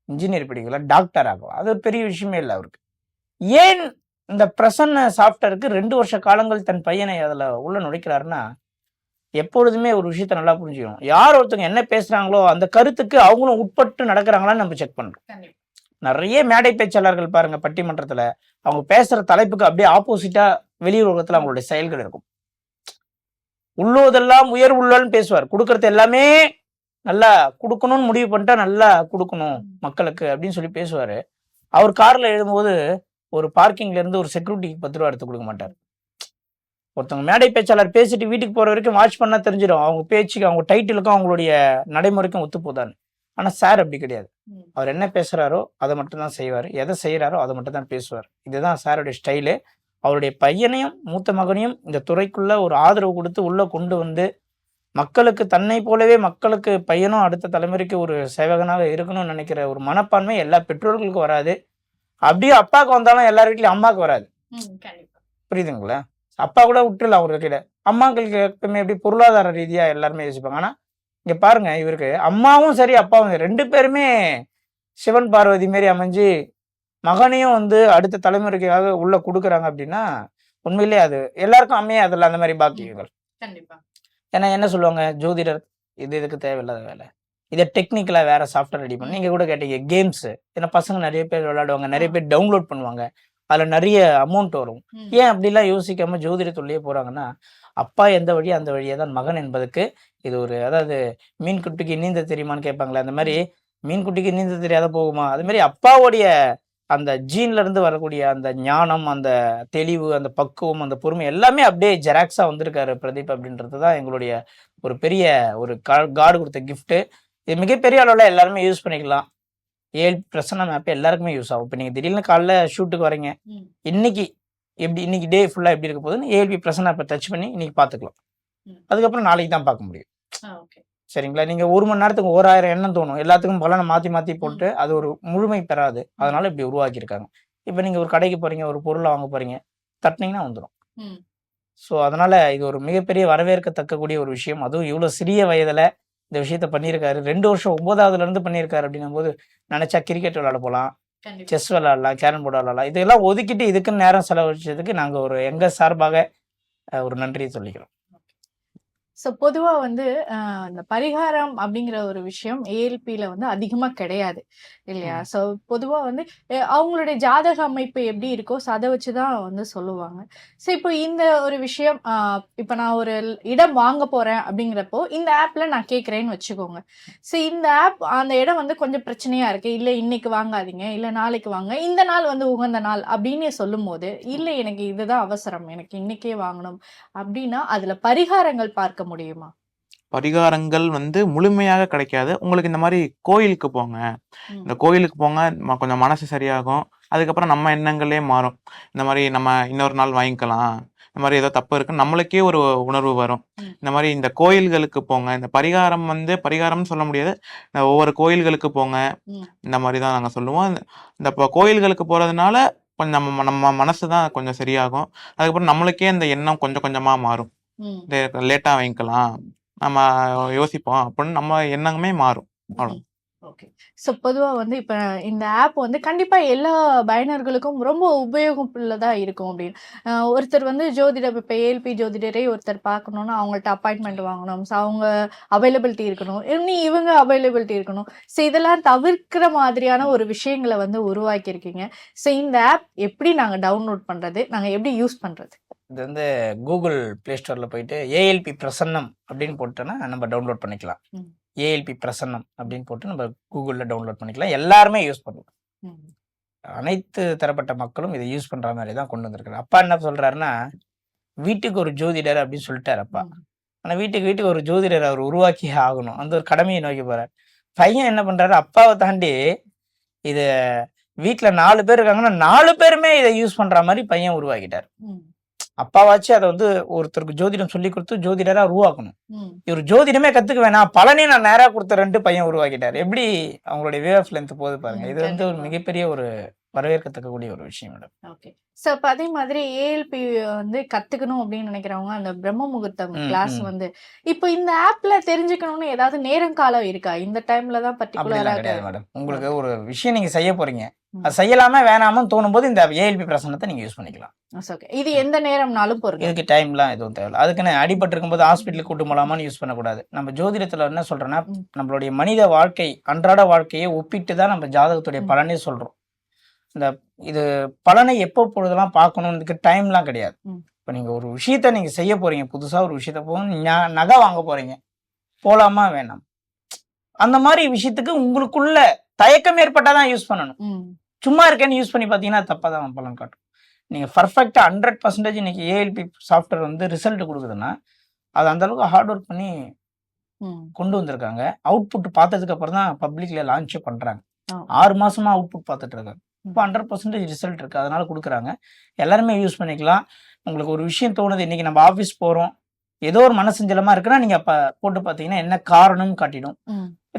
இன்ஜினியர் படிக்கலாம், டாக்டர் ஆகலாம். அது ஒரு பெரிய விஷயமே இல்லை அவருக்கு. ஏன் இந்த பிரசன்ன சாஃப்ட்வேருக்கு 2 வருஷ காலங்கள் தன் பையனை அதுல உள்ள நுழைக்கிறாருன்னா, எப்பொழுதுமே ஒரு விஷயத்த நல்லா புரிஞ்சுக்கணும். யார் ஒருத்தவங்க என்ன பேசுறாங்களோ அந்த கருத்துக்கு அவங்களும் உட்பட்டு நடக்கிறாங்களான்னு நம்ம செக் பண்றோம். நிறைய மேடை பேச்சாளர்கள் பாருங்க, பட்டிமன்றத்துல அவங்க பேசுற தலைப்புக்கு அப்படியே ஆப்போசிட்டா வெளியூர் உலகத்துல அவங்களுடைய செயல்கள் இருக்கும். உள்ளுவதெல்லாம் உயர் உள்ளன்னு பேசுவார், கொடுக்கறது எல்லாமே நல்லா கொடுக்கணும்னு முடிவு பண்ணிட்டா நல்லா கொடுக்கணும் மக்களுக்கு அப்படின்னு சொல்லி பேசுவாரு. அவர் கார்ல எழுதும்போது ஒரு பார்க்கிங்ல இருந்து ஒரு செக்யூரிட்டிக்கு 10 ரூபா எடுத்து கொடுக்க மாட்டார். ஒருத்தவங்க மேடை பேச்சாளர் பேசிட்டு வீட்டுக்கு போற வரைக்கும் வாட்ச் பண்ணா தெரிஞ்சிடும் அவங்க பேச்சுக்கு, அவங்க டைட்டிலுக்கும் அவங்களுடைய நடைமுறைக்கும் ஒத்து போதான்னு. ஆனா சார் அப்படி கிடையாது. அவர் என்ன பேசுறாரோ அதை மட்டும் தான் செய்வார், எதை செய்யறாரோ அதை மட்டும் தான் பேசுவார். இதுதான் சாருடைய ஸ்டைலு. அவருடைய பையனையும் மூத்த மகனையும் இந்த துறைக்குள்ள ஒரு ஆதரவு கொடுத்து உள்ள கொண்டு வந்து மக்களுக்கு தன்னை போலவே மக்களுக்கு பையனும் அடுத்த தலைமுறைக்கு ஒரு சேவகனாக இருக்கணும்னு நினைக்கிற ஒரு மனப்பான்மை எல்லா பெற்றோர்களுக்கும் வராது. அப்படியே அப்பாவுக்கு வந்தாலும் எல்லார் வீட்லயும் அம்மாவுக்கு வராது. புரியுதுங்களா? அப்பா கூட விட்டுலாம் ஒரு கீழே, அம்மாக்களுக்கு எப்பவுமே எப்படி பொருளாதார ரீதியா எல்லாருமே யோசிப்பாங்க. ஆனா இங்க பாருங்க, இவருக்கு அம்மாவும் சரி அப்பாவும் சரி 2 பேருமே சிவன் பார்வதி மாரி அமைஞ்சு மகனையும் வந்து அடுத்த தலைமுறைக்காக உள்ள கொடுக்குறாங்க அப்படின்னா உண்மையிலே அது எல்லாருக்கும் அம்மையே அதில் அந்த மாதிரி பாக்கியங்கள். ஏன்னா என்ன சொல்லுவாங்க, ஜோதிடர் இதுக்கு தேவையில்லாத வேலை, இதை டெக்னிக்கலா வேற சாஃப்ட்வேர் ரெடி பண்ணி. நீங்க கூட கேட்டீங்க கேம்ஸ், ஏன்னா பசங்க நிறைய பேர் விளையாடுவாங்க, நிறைய பேர் டவுன்லோட் பண்ணுவாங்க, அதுல நிறைய அமௌண்ட் வரும். ஏன் அப்படிலாம் யோசிக்காம ஜோதிடத்துள்ளே போறாங்கன்னா, அப்பா எந்த வழி அந்த வழியே தான் மகன் என்பதுக்கு இது ஒரு, அதாவது மீன் குட்டிக்கு நீந்த தெரியுமான்னு கேட்பாங்களே, அந்த மாதிரி மீன் குட்டிக்கு நீந்த தெரியாத போகுமா, அது மாதிரி அப்பாவுடைய அந்த ஜீன்ல இருந்து வரக்கூடிய அந்த ஞானம், அந்த தெளிவு, அந்த பக்குவம், அந்த பொறுமை எல்லாமே அப்படியே ஜெராக்ஸா வந்திருக்காரு பிரதீப். அப்படின்றது தான் எங்களுடைய ஒரு பெரிய ஒரு காடு கொடுத்த கிஃப்ட். இது மிகப்பெரிய அளவில் எல்லாருமே யூஸ் பண்ணிக்கலாம். ஏஎல்பி பிரசன்ன ஆப் எல்லாருக்குமே யூஸ் ஆகும். இப்போ நீங்கள் திடீர்னு காலைல ஷூட்டுக்கு வரீங்க, இன்னைக்கு டே ஃபுல்லாக எப்படி இருக்க போகுதுன்னு ஏஎல்பி பிரசன்ன ஆப்பை டச் பண்ணி இன்னைக்கு பார்த்துக்கலாம். அதுக்கப்புறம் நாளைக்கு தான் பார்க்க முடியும். சரிங்களா? நீங்கள் 1 மணி நேரத்துக்கு 1000 எண்ணம் தோணும், எல்லாத்துக்கும் பலனை மாற்றி போட்டு அது ஒரு முழுமை பெறாது. அதனால இப்படி உருவாக்கியிருக்காங்க. இப்போ நீங்கள் ஒரு கடைக்கு போறீங்க, ஒரு பொருளை வாங்க போறீங்க, தட்டினீங்கன்னா வந்துடும். ஸோ அதனால இது ஒரு மிகப்பெரிய வரவேற்கத்தக்கக்கூடிய ஒரு விஷயம். அதுவும் இவ்வளோ சிறிய வயதில் இந்த விஷயத்த பண்ணியிருக்காரு. 2 வருஷம் 9ஆவதுல இருந்து பண்ணியிருக்காரு. அப்படின்னும் போது நினைச்சா கிரிக்கெட் விளையாட போகலாம், செஸ் விளையாடலாம், கேரம் போர்டு விளையாடலாம். இதெல்லாம் ஒதுக்கிட்டு இதுக்குன்னு நேரம் செலவழிச்சதுக்கு நாங்கள் ஒரு எங்க சார்பாக ஒரு நன்றியை சொல்லிக்கிறோம்.
ஸோ பொதுவாக வந்து இந்த பரிகாரம் அப்படிங்கிற ஒரு விஷயம் ஏஎல்பியில் வந்து அதிகமாக கிடையாது இல்லையா? ஸோ பொதுவாக வந்து அவங்களுடைய ஜாதக அமைப்பு எப்படி இருக்கோ ஸோ அதை வச்சு தான் வந்து சொல்லுவாங்க. ஸோ இப்போ இந்த ஒரு விஷயம், இப்போ நான் ஒரு இடம் வாங்க போகிறேன் அப்படிங்கிறப்போ இந்த ஆப்பில் நான் கேட்குறேன்னு வச்சுக்கோங்க. ஸோ இந்த ஆப் அந்த இடம் வந்து கொஞ்சம் பிரச்சனையாக இருக்குது, இல்லை இன்னைக்கு வாங்காதீங்க, இல்லை நாளைக்கு வாங்க, இந்த நாள் வந்து உகந்த நாள் அப்படின்னு சொல்லும் போது, இல்லை எனக்கு இதுதான் அவசரம், எனக்கு இன்னைக்கே வாங்கணும் அப்படின்னா அதில் பரிகாரங்கள் பார்க்க முடியுமா?
பரிகாரங்கள் வந்து முழுமையாக கிடைக்காது. உங்களுக்கு இந்த மாதிரி கோயிலுக்கு போங்க, இந்த கோயிலுக்கு போங்க, கொஞ்சம் மனசு சரியாகும். அதுக்கப்புறம் நம்ம எண்ணங்களே மாறும். இந்த மாதிரி நம்ம இன்னொரு நாள் வாங்கிக்கலாம், இந்த மாதிரி ஏதோ தப்பு இருக்குன்னு நம்மளுக்கே ஒரு உணர்வு வரும். இந்த மாதிரி இந்த கோயில்களுக்கு போங்க. இந்த பரிகாரம் வந்து பரிகாரம்னு சொல்ல முடியாது, ஒவ்வொரு கோயில்களுக்கு போங்க, இந்த மாதிரி தான் நாங்கள் சொல்லுவோம். இந்த கோயில்களுக்கு போறதுனால கொஞ்சம் நம்ம மனசு தான் கொஞ்சம் சரியாகும். அதுக்கப்புறம் நம்மளுக்கே இந்த எண்ணம் கொஞ்சம் கொஞ்சமாக மாறும்.
ம்.
லேட்டாக வாங்கிக்கலாம், நம்ம யோசிப்போம் அப்படின்னு நம்ம எண்ணமே மாறும். அவ்வளோ.
ஓகே. ஸோ பொதுவா வந்து இப்ப இந்த ஆப் வந்து கண்டிப்பா எல்லா பயனர்களுக்கும் ரொம்ப உபயோகமுள்ளதா இருக்கும் அப்படின்னு. ஒருத்தர் வந்து ஜோதிடம் இப்ப ஏஎல்பி ஜோதிடரை ஒருத்தர் பார்க்கணும்னா அவங்கள்ட்ட அப்பாயின்ட்மெண்ட் வாங்கணும். ஸோ அவங்க அவைலபிலிட்டி இருக்கணும். இவங்க அவைலபிலிட்டி இருக்கணும். ஸோ இதெல்லாம் தவிர்க்கிற மாதிரியான ஒரு விஷயங்கள வந்து உருவாக்கியிருக்கீங்க. ஸோ இந்த ஆப் எப்படி நாங்க டவுன்லோட் பண்றது? நாங்க எப்படி யூஸ் பண்றது?
இது வந்து கூகுள் ப்ளே ஸ்டோரில் போயிட்டு ஏஎல்பி பிரசன்னம் அப்படின்னு போட்டோன்னா நம்ம டவுன்லோட் பண்ணிக்கலாம்.
ம்.
ஏஎல்பி பிரசன்னம் அப்படின்னு போட்டு நம்ம கூகுளில் டவுன்லோட் பண்ணிக்கலாம். எல்லாருமே யூஸ் பண்ணலாம்.
ம்.
அனைத்து தரப்பட்ட மக்களும் இதை யூஸ் பண்ணுற மாதிரி தான் கொண்டு வந்திருக்காரு. அப்பா என்ன சொல்கிறாருன்னா, வீட்டுக்கு ஒரு ஜோதிடர் அப்படின்னு சொல்லிட்டார் அப்பா.
ம்.
ஆனால் வீட்டுக்கு ஒரு ஜோதிடர் அவர் உருவாக்கியே ஆகணும். அந்த ஒரு கடமையை நோக்கி போகிறார். பையன் என்ன பண்ணுறாரு, அப்பாவை தாண்டி இதை வீட்டில் 4 பேர் இருக்காங்கன்னா 4 பேருமே இதை யூஸ் பண்ணுற மாதிரி பையன் உருவாக்கிட்டார்.
ம்.
அப்பாவாச்சு அதை வந்து ஒருத்தருக்கு ஜோதிடம் சொல்லி கொடுத்து ஜோதிடரா உருவாக்கணும்.
ம்.
இவர் ஜோதிடமே கத்துக்க வேணாம், பலனையும் நான் நேரா கொடுத்துறேன்ட்டு பையன் உருவாக்கிட்டார். எப்படி அவங்களுடைய வே ஆஃப் லென்த் போகுது பாருங்க. இது வந்து ஒரு மிகப்பெரிய ஒரு வரவேற்கத்தக்கக்கூடிய ஒரு விஷயம் மேடம்.
ஓகே. ஸோ அப்ப அதே மாதிரி ஏஎல்பி வந்து கத்துக்கணும் அப்படின்னு நினைக்கிறவங்க அந்த பிரம்ம முகூர்த்தம் கிளாஸ் வந்து இப்போ இந்த ஆப்ல தெரிஞ்சுக்கணும்னு ஏதாவது நேரம் காலம் இருக்கா? இந்த டைம்ல தான்
அப்படிலாம்
பர்டிகுலரா
கிடையாது மேடம். உங்களுக்கு ஒரு விஷயம் நீங்க செய்ய போறீங்க, அது செய்யலாமா வேணாமான்னு தோணும் போது இந்த ஏஎல்பி பிரசனத்தை நீங்க யூஸ் பண்ணிக்கலாம்.
ஓகே. இது எந்த நேரம்னாலும் பொறுத்து.
இதுக்கு டைம்லாம் எதுவும் தேவையில்லை. அதுக்குன்னு அடிபட்டு இருக்கும்போது ஹாஸ்பிட்டலுக்கு கூட்டு போலாமான்னு யூஸ் பண்ணக்கூடாது. நம்ம ஜோதிடத்துல என்ன சொல்றோம்னா, நம்மளுடைய மனித வாழ்க்கை அன்றாட வாழ்க்கையை ஒப்பிட்டு தான் நம்ம ஜாதகத்துடைய பலனே சொல்றோம். இது பலனை எப்போ பொழுதெல்லாம் பார்க்கணும்னு டைம்லாம் கிடையாது. இப்போ நீங்க ஒரு விஷயத்த நீங்க செய்ய போறீங்க, புதுசா ஒரு விஷயத்த போகணும், நகை வாங்க போறீங்க, போலாமா வேணாம், அந்த மாதிரி விஷயத்துக்கு உங்களுக்குள்ள தயக்கம் ஏற்பட்டாதான் யூஸ் பண்ணணும். சும்மா இருக்கேன்னு யூஸ் பண்ணி பார்த்தீங்கன்னா தப்பா தான் பலன் காட்டும். நீங்க பர்ஃபெக்டா 100% இன்னைக்கு ஏஎல்பி சாஃப்ட்வேர் வந்து ரிசல்ட் கொடுக்குதுன்னா அது அந்த அளவுக்கு ஹார்ட் ஒர்க் பண்ணி கொண்டு வந்திருக்காங்க. அவுட்புட் பார்த்ததுக்கு அப்புறம் தான் பப்ளிக்ல லான்ச் பண்றாங்க. 6 மாசமா அவுட்புட் பார்த்துட்டு இருக்காங்க. இப்போ 100% ரிசல்ட் இருக்கு, அதனால கொடுக்குறாங்க. எல்லாருமே யூஸ் பண்ணிக்கலாம். உங்களுக்கு ஒரு விஷயம் தோணுது, இன்னைக்கு நம்ம ஆஃபீஸ் போறோம், ஏதோ ஒரு மனசஞ்சலமா இருக்குன்னா நீங்க அப்ப போட்டு பார்த்தீங்கன்னா என்ன காரணம்னு காட்டிடும்.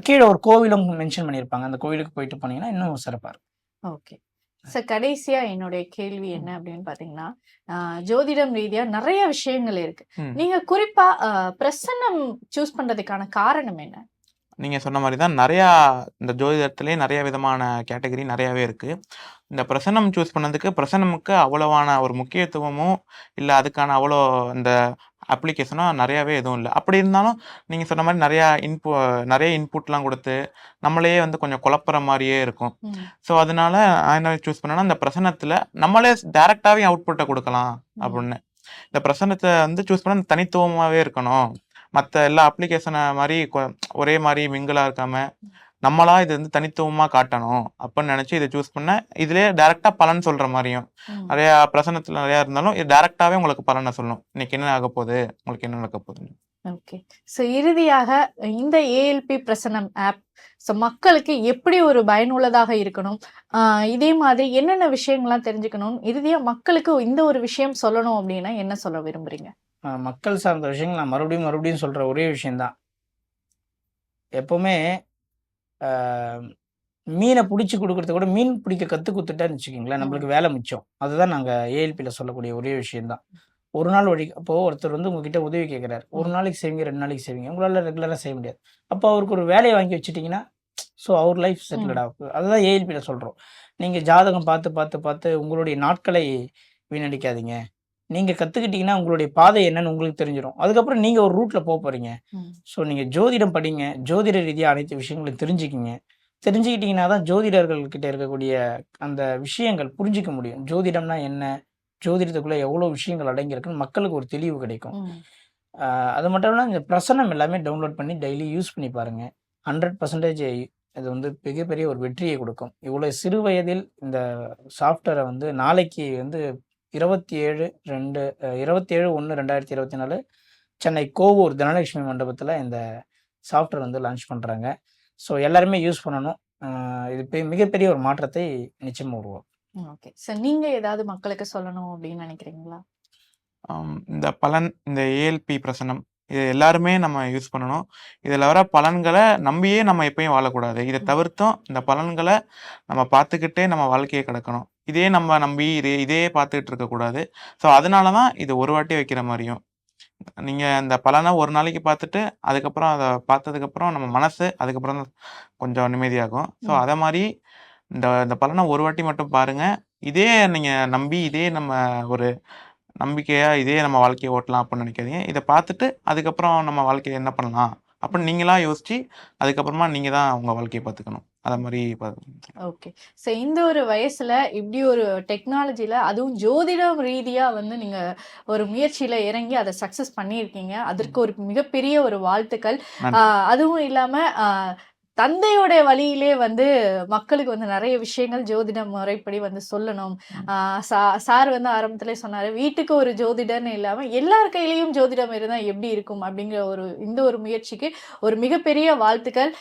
கீழே ஒரு கோவிலும் மென்ஷன் பண்ணியிருப்பாங்க. அந்த கோவிலுக்கு போயிட்டு போனீங்கன்னா இன்னும் சிறப்பா இருக்கும்.
ஓகே. சார், கடைசியா என்னுடைய கேள்வி என்ன அப்படின்னு பாத்தீங்கன்னா, ஜோதிடம் ரீதியா நிறைய விஷயங்கள் இருக்கு. நீங்க குறிப்பா பிரசன்னம் சூஸ் பண்றதுக்கான காரணம் என்ன?
நீங்கள் சொன்ன மாதிரி தான் நிறையா இந்த ஜோதிடத்துலேயே நிறைய விதமான கேட்டகரி நிறையாவே இருக்குது. இந்த பிரசன்னம் சூஸ் பண்ணதுக்கு பிரசன்னமுக்கு அவ்வளோவான ஒரு முக்கியத்துவமும் இல்லை, அதுக்கான அவ்வளோ இந்த அப்ளிகேஷனும் நிறையாவே எதுவும் இல்லை. அப்படி இருந்தாலும் நீங்கள் சொன்ன மாதிரி நிறைய இன்புட்லாம் கொடுத்து நம்மளையே வந்து கொஞ்சம் குழப்புற மாதிரியே இருக்கும். ஸோ அதனால நான் என்ன சூஸ் பண்ணேன்னா, இந்த பிரசன்னத்தில் நம்மளே டேரெக்டாகவே அவுட்புட்டை கொடுக்கலாம் அப்படின்னு. இந்த பிரசன்னத்தை வந்து சூஸ் பண்ண தனித்துவமாகவே இருக்கணும், மற்ற எல்லா அப்ளிகேஷனை மாதிரி ஒரே மாதிரி மிங்கிளாக இருக்காம நம்மளா இது வந்து தனித்துவமாக காட்டணும் அப்படின்னு நினச்சி இதை சூஸ் பண்ண. இதுலேயே டேரெக்டாக பலன் சொல்கிற மாதிரியும் நிறையா பிரசனத்தில் நிறையா இருந்தாலும் இது டேரெக்டாகவே உங்களுக்கு பலனை சொல்லணும், இன்னைக்கு என்ன ஆக போகுது, உங்களுக்கு என்ன நடக்க போகுது.
ஓகே. ஸோ இறுதியாக இந்த ஏஎல்பி பிரசன்னம் ஆப் ஸோ மக்களுக்கு எப்படி ஒரு பயனுள்ளதாக இருக்கணும், இதே மாதிரி என்னென்ன விஷயங்கள்லாம் தெரிஞ்சுக்கணும், இறுதியாக மக்களுக்கு இந்த ஒரு விஷயம் சொல்லணும் அப்படின்னா என்ன சொல்ல விரும்புறீங்க?
மக்கள் சார்ந்த விஷயங்கள் நான் மறுபடியும் சொல்ற ஒரே விஷயம்தான். எப்பவுமே மீனை பிடிச்சி கொடுக்கறத கூட மீன் பிடிக்க கற்றுக் கொடுத்துட்டான்னு வச்சுக்கிங்களேன், நம்மளுக்கு வேலை மிச்சம். அதுதான் நாங்கள் ஏஎல்பியில் சொல்லக்கூடிய ஒரே விஷயம்தான். ஒரு நாள் அப்போது ஒருத்தர் வந்து உங்ககிட்ட உதவி கேட்குறாரு, ஒரு நாளைக்கு செய்வீங்க, 2 நாளைக்கு செய்வீங்க, உங்களால் ரெகுலராக செய்ய முடியாது. அப்போ அவருக்கு ஒரு வேலையை வாங்கி வச்சுட்டிங்கன்னா ஸோ அவர் லைஃப் செட்டில்ட் ஆகும். அதுதான் ஏஎல்பியில் சொல்கிறோம். நீங்கள் ஜாதகம் பார்த்து உங்களுடைய நாட்களை வீணடிக்காதீங்க. நீங்கள் கற்றுக்கிட்டிங்கன்னா உங்களுடைய பாதை என்னன்னு உங்களுக்கு தெரிஞ்சிடும். அதுக்கப்புறம் நீங்கள் ஒரு ரூட்டில் போகிறீங்க. ஸோ நீங்கள் ஜோதிடம் படிங்க, ஜோதிட ரீதியாக அனைத்து விஷயங்களையும் தெரிஞ்சுக்கிட்டிங்கன்னா தான் ஜோதிடர்கள்கிட்ட இருக்கக்கூடிய அந்த விஷயங்கள் புரிஞ்சிக்க முடியும். ஜோதிடம்னா என்ன, ஜோதிடத்துக்குள்ளே எவ்வளோ விஷயங்கள் அடங்கியிருக்குன்னு மக்களுக்கு ஒரு தெளிவு கிடைக்கும். அது மட்டும் இல்லாமல் இந்த பிரசன்னம் எல்லாமே டவுன்லோட் பண்ணி டெய்லி யூஸ் பண்ணி பாருங்கள். 100% இது வந்து மிகப்பெரிய ஒரு வெற்றியை கொடுக்கும். இவ்வளோ சிறு வயதில் இந்த சாஃப்ட்வேரை வந்து நாளைக்கு வந்து 27/1/2024 சென்னை கோவூர் தனலட்சுமி மண்டபத்தில் இந்த சாஃப்ட்வேர் வந்து லான்ச் பண்ணுறாங்க. ஸோ எல்லாருமே யூஸ் பண்ணணும். இது மிகப்பெரிய ஒரு மாற்றத்தை நிச்சயமாக உருவாக்கும்.
ஓகே சார், நீங்கள் ஏதாவது மக்களுக்கு சொல்லணும் அப்படின்னு நினைக்கிறீங்களா?
இந்த பலன், இந்த ஏஎல்பி பிரசனம் இது எல்லாருமே நம்ம யூஸ் பண்ணணும். இதில் வர பலன்களை நம்பியே நம்ம எப்பயும் வாழக்கூடாது. இதை தவிர்த்தும் இந்த பலன்களை நம்ம பார்த்துக்கிட்டே நம்ம வாழ்க்கையை கிடக்கணும். இதே நம்ம நம்பி இதே பார்த்துட்டு இருக்கக்கூடாது. ஸோ அதனால தான் இது ஒரு வாட்டி வைக்கிற மாதிரியும். நீங்கள் அந்த பலனை ஒரு நாளைக்கு பார்த்துட்டு அதுக்கப்புறம் அதை பார்த்ததுக்கப்புறம் நம்ம மனசு அதுக்கப்புறம் தான் கொஞ்சம் நிம்மதியாகும். ஸோ அதை மாதிரி இந்த இந்த பலனை ஒரு வாட்டி மட்டும் பாருங்கள். இதே நீங்கள் நம்பி இதே நம்ம ஒரு நம்பிக்கையாக இதே நம்ம வாழ்க்கையை ஓட்டலாம் அப்படின்னு நினைக்காதீங்க. இதை பார்த்துட்டு அதுக்கப்புறம் நம்ம வாழ்க்கையை என்ன பண்ணலாம் அப்படின்னு நீங்களா யோசிச்சு அதுக்கப்புறமா நீங்கள் தான் உங்கள் வாழ்க்கையை பார்த்துக்கணும். அதை மாதிரி பார்த்துக்கணும்.
ஓகே. ஸோ இந்த ஒரு வயசுல இப்படி ஒரு டெக்னாலஜில அதுவும் ஜோதிடம் ரீதியா வந்து நீங்க ஒரு முயற்சியில இறங்கி அதை சக்சஸ் பண்ணியிருக்கீங்க. அதற்கு ஒரு மிகப்பெரிய ஒரு வாழ்த்துக்கள்.
நன்றி.
அதுவும் இல்லாம தந்தையோட வழியிலே வந்து மக்களுக்கு வந்து நிறைய விஷயங்கள் ஜோதிட முறைப்படி வந்து சொல்லணும். சார் வந்து ஆரம்பத்திலே சொன்னாரு, வீட்டுக்கு ஒரு ஜோதிடர்னு இல்லாம எல்லார் கையிலயும் ஜோதிடம் இருந்தா எப்படி இருக்கும் அப்படிங்கிற இந்த ஒரு முயற்சிக்கு ஒரு மிகப்பெரிய வாழ்த்துக்கள்.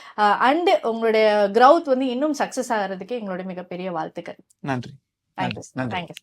அண்ட் உங்களுடைய கிரவுத் வந்து இன்னும் சக்சஸ் ஆகிறதுக்கு எங்களுடைய மிகப்பெரிய வாழ்த்துக்கள்.
நன்றி.
தேங்க்யூ.
நன்றி.
தேங்க்யூ.